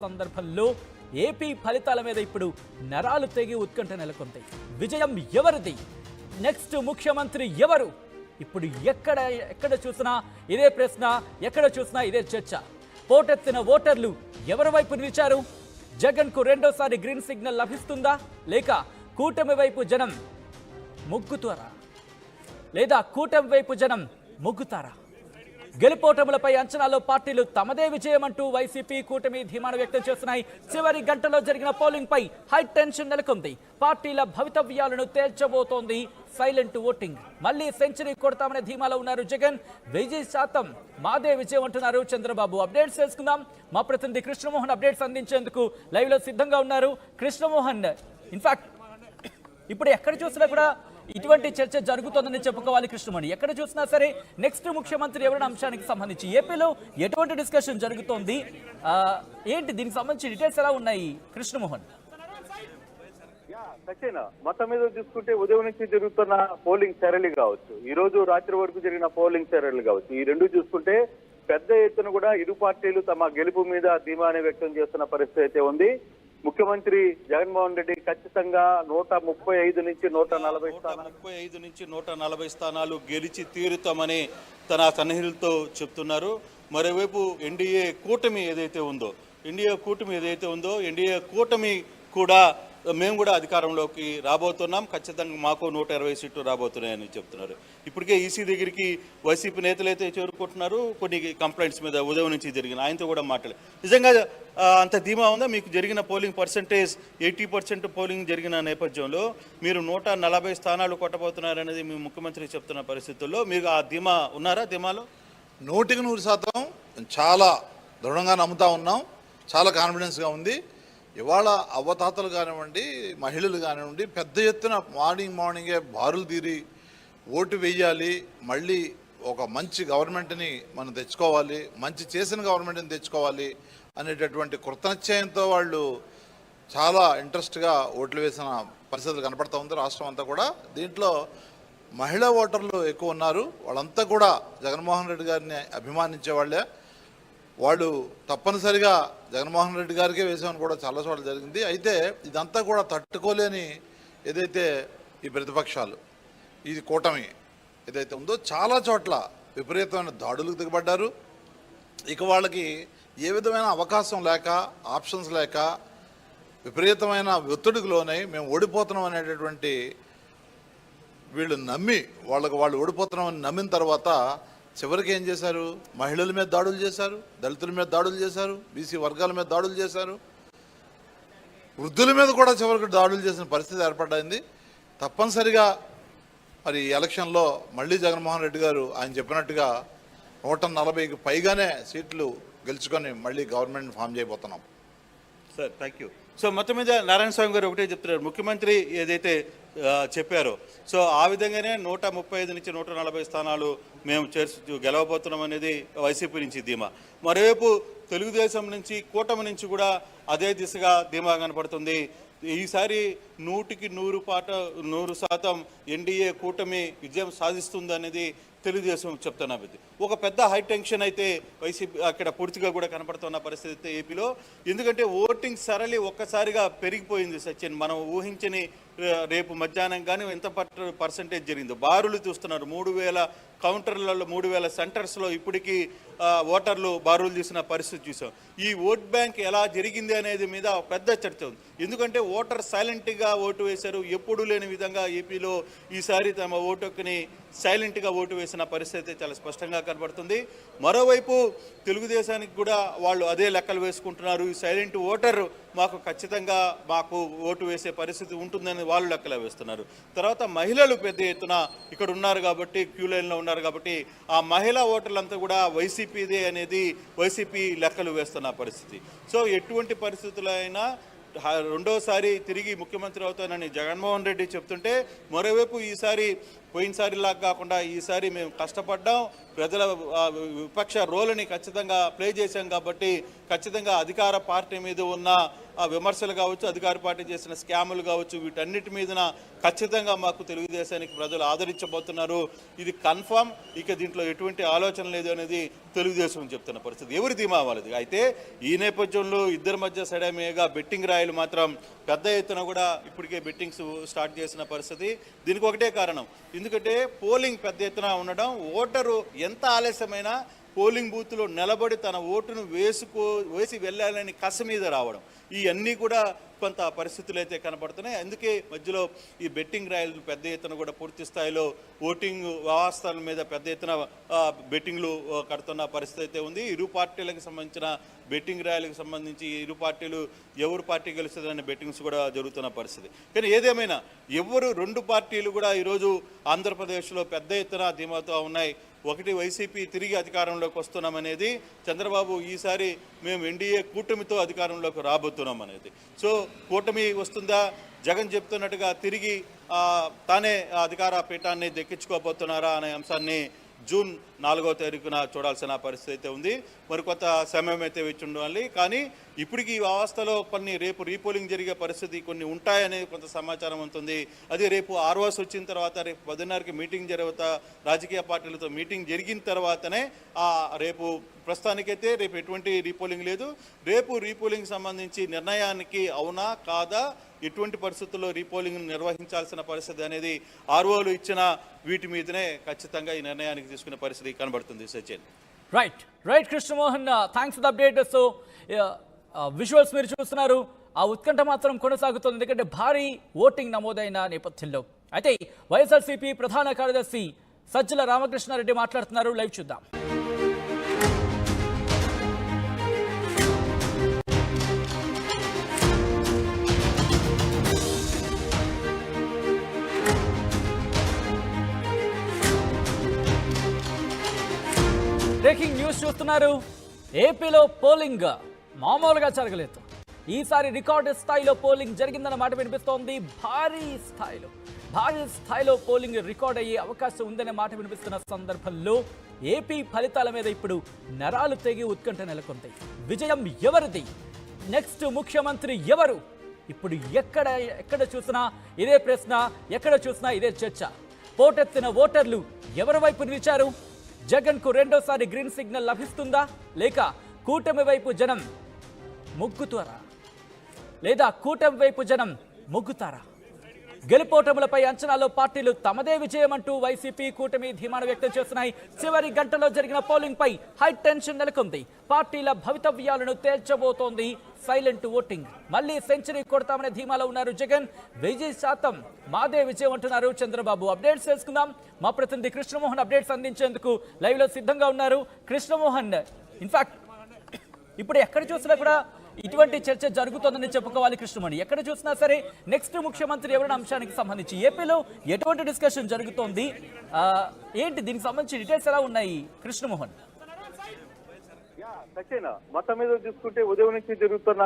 సందర్భంలో ఏపీ ఫలితాల మీద ఇప్పుడు నరాలు తెగి ఉత్కంఠ నెలకొంది. విజయం ఎవరిది? నెక్స్ట్ ముఖ్యమంత్రి ఎవరు? ఇప్పుడు ఎక్కడ చూసినా ఇదే ప్రశ్న, ఎక్కడ చూసినా ఇదే చర్చ. పోటెత్తిన ఓటర్లు ఎవరి వైపు నిలిచారు? జగన్ కు రెండోసారి గ్రీన్ సిగ్నల్ లభిస్తుందా, లేక కూటమి వైపు జనం మొగ్గుతారా? గెలుపోటములపై అంచనాలో పార్టీలు తమదే విజయం అంటూ వైసీపీ కూటమి ధీమాను వ్యక్తం చేస్తున్నాయి. చివరి గంటలో జరిగిన పోలింగ్ పై హై టెన్షన్ నెలకొంది. పార్టీల భవితవ్యాలను తేల్చబోతోంది సైలెంట్ ఓటింగ్. మళ్లీ సెంచరీ కొడతామనే ధీమాలో ఉన్నారు జగన్. 1000% మాదే విజయం అంటున్నారు చంద్రబాబు. అప్డేట్స్ తెలుసుకుందాం. మా ప్రతినిధి కృష్ణమోహన్ అప్డేట్స్ అందించేందుకు లైవ్ లో సిద్ధంగా ఉన్నారు. కృష్ణమోహన్, ఇన్ఫాక్ట్ ఇప్పుడు ఎక్కడ చూసినా కూడా ఇటువంటి చర్చ జరుగుతోందని చెప్పుకోవాలి. కృష్ణమోహన్, ఎక్కడ చూసినా సరే నెక్స్ట్ ముఖ్యమంత్రి ఎవరైనా అంశానికి సంబంధించి ఏపీలో ఎటువంటి డిస్కషన్ జరుగుతోంది, ఏంటి దీనికి సంబంధించి డీటెయిల్స్ ఎలా ఉన్నాయి కృష్ణమోహన్? సచిన్, మొత్తం మీద చూసుకుంటే ఉదయం నుంచి జరుగుతున్న పోలింగ్ చర్యలు కావచ్చు, ఈ రోజు రాత్రి వరకు జరిగిన పోలింగ్ చర్యలు కావచ్చు, ఈ రెండు చూసుకుంటే పెద్ద ఎత్తున కూడా ఇరు పార్టీలు తమ గెలుపు మీద ధీమాని వ్యక్తం చేస్తున్న పరిస్థితి అయితే ఉంది. ముఖ్యమంత్రి జగన్మోహన్ రెడ్డి ఖచ్చితంగా 135 నుంచి 140 స్థానాలు గెలిచి తీరుతామని తన సన్నిహితులతో చెప్తున్నారు. మరోవైపు ఎన్డీఏ కూటమి ఏదైతే ఉందో ఎన్డీఏ కూటమి కూడా మేము కూడా అధికారంలోకి రాబోతున్నాం, ఖచ్చితంగా మాకు 120 సీట్లు రాబోతున్నాయని చెప్తున్నారు. ఇప్పటికే ఈసీ దగ్గరికి వైసీపీ నేతలు అయితే చేరుకుంటున్నారు. కొన్ని కంప్లైంట్స్ మీద ఉదయం నుంచి జరిగిన ఆయనతో కూడా మాట్లాడారు. నిజంగా అంత ధీమా ఉందా? మీకు జరిగిన పోలింగ్ పర్సంటేజ్ 80% పోలింగ్ జరిగిన నేపథ్యంలో మీరు 140 స్థానాలు కొట్టబోతున్నారనేది మీ ముఖ్యమంత్రి చెప్తున్న పరిస్థితుల్లో మీరు ఆ ధీమా ఉన్నారా? ధీమాలో 100% చాలా దృఢంగా నమ్ముతా ఉన్నాం, చాలా కాన్ఫిడెన్స్గా ఉంది. ఇవాళ అవ్వతాతలు కానివ్వండి, మహిళలు కానివ్వండి, పెద్ద ఎత్తున మార్నింగే బారులు తీరి ఓటు వేయాలి, మళ్ళీ ఒక మంచి గవర్నమెంట్ని మనం తెచ్చుకోవాలి, మంచి చేసిన గవర్నమెంట్ని తెచ్చుకోవాలి అనేటటువంటి కృతనిశ్చయంతో వాళ్ళు చాలా ఇంట్రెస్ట్గా ఓట్లు వేసిన పరిస్థితులు కనపడుతూ ఉంది రాష్ట్రం అంతా కూడా. దీంట్లో మహిళా ఓటర్లు ఎక్కువ ఉన్నారు. వాళ్ళంతా కూడా జగన్మోహన్ రెడ్డి గారిని అభిమానించే వాళ్ళే. వాళ్ళు తప్పనిసరిగా జగన్మోహన్ రెడ్డి గారికే వేసామని కూడా చాలా చోట్ల జరిగింది. అయితే ఇదంతా కూడా తట్టుకోలేని ఏదైతే ఈ ప్రతిపక్షాలు, ఇది కూటమి ఏదైతే ఉందో చాలా చోట్ల విపరీతమైన దాడులకు దిగబడ్డారు. ఇక వాళ్ళకి ఏ విధమైన అవకాశం లేక, ఆప్షన్స్ లేక విపరీతమైన ఒత్తిడికి లోనై మేము ఓడిపోతున్నాం అనేటటువంటి వీళ్ళు నమ్మి వాళ్ళు ఓడిపోతున్నామని నమ్మిన తర్వాత చివరికి ఏం చేశారు? మహిళల మీద దాడులు చేశారు, దళితుల మీద దాడులు చేశారు, బీసీ వర్గాల మీద దాడులు చేశారు, వృద్ధుల మీద కూడా చివరికి దాడులు చేసిన పరిస్థితి ఏర్పడింది. తప్పనిసరిగా మరి ఎలక్షన్లో మళ్ళీ జగన్మోహన్ రెడ్డి గారు ఆయన చెప్పినట్టుగా 140కి పైగానే సీట్లు గెలుచుకొని మళ్ళీ గవర్నమెంట్ ఫామ్ చేయబోతున్నాం. Sir, thank you. సో మొత్తం మీద నారాయణ స్వామి గారు ఒకటే చెప్తున్నారు, ముఖ్యమంత్రి ఏదైతే చెప్పారో సో ఆ విధంగానే 135 నుంచి 140 స్థానాలు మేము గెలవబోతున్నాం అనేది వైసీపీ నుంచి ధీమా. మరోవైపు తెలుగుదేశం నుంచి, కూటమి నుంచి కూడా అదే దిశగా ధీమా కనపడుతుంది. ఈసారి 100% ఎన్డీఏ కూటమి విజయం సాధిస్తుంది అనేది తెలుగుదేశం చెప్తున్న ఒక పెద్ద హై టెన్షన్ అయితే వైసీపీ అక్కడ పూర్తిగా కూడా కనపడుతున్న పరిస్థితి ఏపీలో. ఎందుకంటే ఓటింగ్ సరళి ఒక్కసారిగా పెరిగిపోయింది సచిన్. మనం ఊహించని రేపు మధ్యాహ్నం కానీ ఎంత పర్సంటేజ్ జరిగిందో బారులు చూస్తున్నారు. 3000 కౌంటర్లలో 3000 సెంటర్స్లో ఇప్పటికీ ఓటర్లు బారులు తీసిన పరిస్థితి చూసాం. ఈ ఓట్ బ్యాంక్ ఎలా జరిగింది అనేది మీద పెద్ద చర్చ ఉంది. ఎందుకంటే ఓటర్ సైలెంట్గా ఓటు వేశారు. ఎప్పుడూ లేని విధంగా ఏపీలో ఈసారి తమ ఓటుని సైలెంట్గా ఓటు వేసిన పరిస్థితి చాలా స్పష్టంగా కనబడుతుంది. మరోవైపు తెలుగుదేశానికి కూడా వాళ్ళు అదే లెక్కలు వేసుకుంటున్నారు. ఈ సైలెంట్ ఓటర్ మాకు ఖచ్చితంగా ఓటు వేసే పరిస్థితి ఉంటుందని వాళ్ళు లెక్కలు వేస్తున్నారు. తర్వాత మహిళలు పెద్ద ఎత్తున ఇక్కడ ఉన్నారు కాబట్టి, క్యూ లైన్లో ఉన్నారు కాబట్టి ఆ మహిళా ఓటర్లంతా కూడా వైసీపీదే అనేది వైసీపీ లెక్కలు వేస్తున్న పరిస్థితి. సో ఎటువంటి పరిస్థితుల్లో అయినా రెండోసారి తిరిగి ముఖ్యమంత్రి అవుతానని జగన్మోహన్ రెడ్డి చెప్తుంటే, మరోవైపు ఈసారి పోయినసారిలాగా కాకుండా ఈసారి మేము కష్టపడ్డాం, ప్రజల విపక్ష రోల్ని ఖచ్చితంగా ప్లే చేశాం కాబట్టి ఖచ్చితంగా అధికార పార్టీ మీద ఉన్న విమర్శలు కావచ్చు, అధికార పార్టీ చేసిన స్కాములు కావచ్చు, వీటన్నిటి మీదన ఖచ్చితంగా మాకు తెలుగుదేశానికి ప్రజలు ఆదరించబోతున్నారు. ఇది కన్ఫామ్, ఇక దీంట్లో ఎటువంటి ఆలోచన లేదు అనేది తెలుగుదేశం చెప్తున్న పరిస్థితి. ఎవరి ధీమా వాళ్ళది. అయితే ఈ నేపథ్యంలో ఇద్దరి మధ్య సడమేగా బెట్టింగ్ రాయలు మాత్రం పెద్ద ఎత్తున కూడా ఇప్పటికే బెట్టింగ్స్ స్టార్ట్ చేసిన పరిస్థితి. దీనికి ఒకటే కారణం, ఎందుకంటే పోలింగ్ పెద్ద ఎత్తున ఉండడం, ఓటరు ఎంత ఆలస్యమైనా పోలింగ్ బూత్లో నిలబడి తన ఓటును వేసి వెళ్ళాలని కసి మీద రావడం, ఇవన్నీ కూడా కొంత పరిస్థితులు అయితే కనబడుతున్నాయి. అందుకే మధ్యలో ఈ బెట్టింగ్ రాయలు పెద్ద ఎత్తున కూడా పూర్తి స్థాయిలో ఓటింగ్ వ్యవస్థల మీద పెద్ద ఎత్తున బెట్టింగ్లు కడుతున్న పరిస్థితి అయితే ఉంది. ఇరు పార్టీలకు సంబంధించిన బెట్టింగ్ రాయలకు సంబంధించి ఇరు పార్టీలు ఎవరు పార్టీ గెలుస్తుందనే బెట్టింగ్స్ కూడా జరుగుతున్న పరిస్థితి. కానీ ఏదేమైనా రెండు పార్టీలు కూడా ఈరోజు ఆంధ్రప్రదేశ్లో పెద్ద ఎత్తున ధీమాతో ఉన్నాయి. ఒకటి, వైసీపీ తిరిగి అధికారంలోకి వస్తున్నామనేది, చంద్రబాబు ఈసారి మేము ఎన్డీఏ కూటమితో అధికారంలోకి రాబోతున్నాం అనేది. సో కూటమి వస్తుందా, జగన్ చెప్తున్నట్టుగా తిరిగి తానే అధికార పీఠాన్ని దక్కించుకోబోతున్నారా అనే అంశాన్ని జూన్ 4వ తారీఖున చూడాల్సిన పరిస్థితి అయితే ఉంది. మరికొంత సమయం అయితే వేచి ఉండాలి. కానీ ఇప్పటికీ ఈ వ్యవస్థలో రేపు రీపోలింగ్ జరిగే పరిస్థితి కొన్ని ఉంటాయనే కొంత సమాచారం ఉంటుంది. అది రేపు ఆర్వాస్ వచ్చిన తర్వాత, రేపు 10:30కి మీటింగ్ జరుగుతా, రాజకీయ పార్టీలతో మీటింగ్ జరిగిన తర్వాతనే రేపు ప్రస్తుతానికైతే రేపు ఎటువంటి రీపోలింగ్ లేదు. రేపు రీపోలింగ్ సంబంధించి నిర్ణయానికి అవునా కాదా, ఎటువంటి పరిస్థితుల్లో రీపోలింగ్ నిర్వహించాల్సిన పరిస్థితి అనేది ఆర్ఓలు ఇచ్చిన వీటి మీదనే ఖచ్చితంగా ఈ నిర్ణయానికి తీసుకునే పరిస్థితి కనబడుతుంది. Sachin. Right Krishnamohan, thanks for the update. So visuals మీరు చూస్తున్నారు, ఆ ఉత్కంఠ మాత్రం కొనసాగుతుంది, ఎందుకంటే భారీ ఓటింగ్ నమోదైన నేపథ్యంలో. అయితే వైఎస్ఆర్సీపీ ప్రధాన కార్యదర్శి సజ్జల రామకృష్ణారెడ్డి మాట్లాడుతున్నారు, లైవ్ చూద్దాం. బ్రేకింగ్ న్యూస్ చూస్తున్నారు. ఏపీలో పోలింగ్ మామూలుగా జరగలేదు. ఈసారి రికార్డు స్థాయిలో పోలింగ్ జరిగిందన్న మాట వినిపిస్తోంది. భారీ స్థాయిలో పోలింగ్ రికార్డ్ అయ్యే అవకాశం ఉందనే మాట వినిపిస్తున్న సందర్భంలో ఏపీ ఫలితాల మీద ఇప్పుడు నరాలు తెగి ఉత్కంఠ నెలకొంది. విజయం ఎవరిది, నెక్స్ట్ ముఖ్యమంత్రి ఎవరు, ఇప్పుడు ఎక్కడ చూసినా ఇదే ప్రశ్న, ఎక్కడ చూసినా ఇదే చర్చ. పోటెత్తిన ఓటర్లు ఎవరి వైపు నిలిచారు? జగన్ కు రెండోసారి గ్రీన్ సిగ్నల్ లభిస్తుందా, లేక కూటమి వైపు జనం మొగ్గుతారా? గెలుపోటములపై అంచనాలో పార్టీలు తమదే విజయం అంటూ వైసీపీ కూటమి ధీమాను వ్యక్తం చేస్తున్నాయి. చివరి గంటలో జరిగిన పోలింగ్ పై హై టెన్షన్ నెలకొంది. పార్టీల భవితవ్యాలను తేల్చబోతోంది సైలెంట్ ఓటింగ్. మళ్లీ సెంచరీ కొడతామనే ధీమాలో ఉన్నారు జగన్. 100% మాదే విజయం అంటున్నారు చంద్రబాబు. అప్డేట్స్ తెలుసుకుందాం. మా ప్రతినిధి కృష్ణమోహన్ అప్డేట్స్ అందించేందుకు లైవ్ లో సిద్ధంగా ఉన్నారు. కృష్ణమోహన్, ఇన్ఫాక్ట్ ఇప్పుడు ఎక్కడ చూసినా కూడా ఇటువంటి చర్చ జరుగుతోందని చెప్పుకోవాలి. కృష్ణమోహన్, ఎక్కడ చూసినా సరే నెక్స్ట్ ముఖ్యమంత్రి ఎవరైనా అంశానికి సంబంధించి ఏపీలో ఎటువంటి డిస్కషన్ జరుగుతోంది, ఏంటి దీనికి సంబంధించి డీటెయిల్స్ ఎలా ఉన్నాయి కృష్ణమోహన్? సచిన్, మొత్తం మీద చూసుకుంటే ఉదయం నుంచి జరుగుతున్న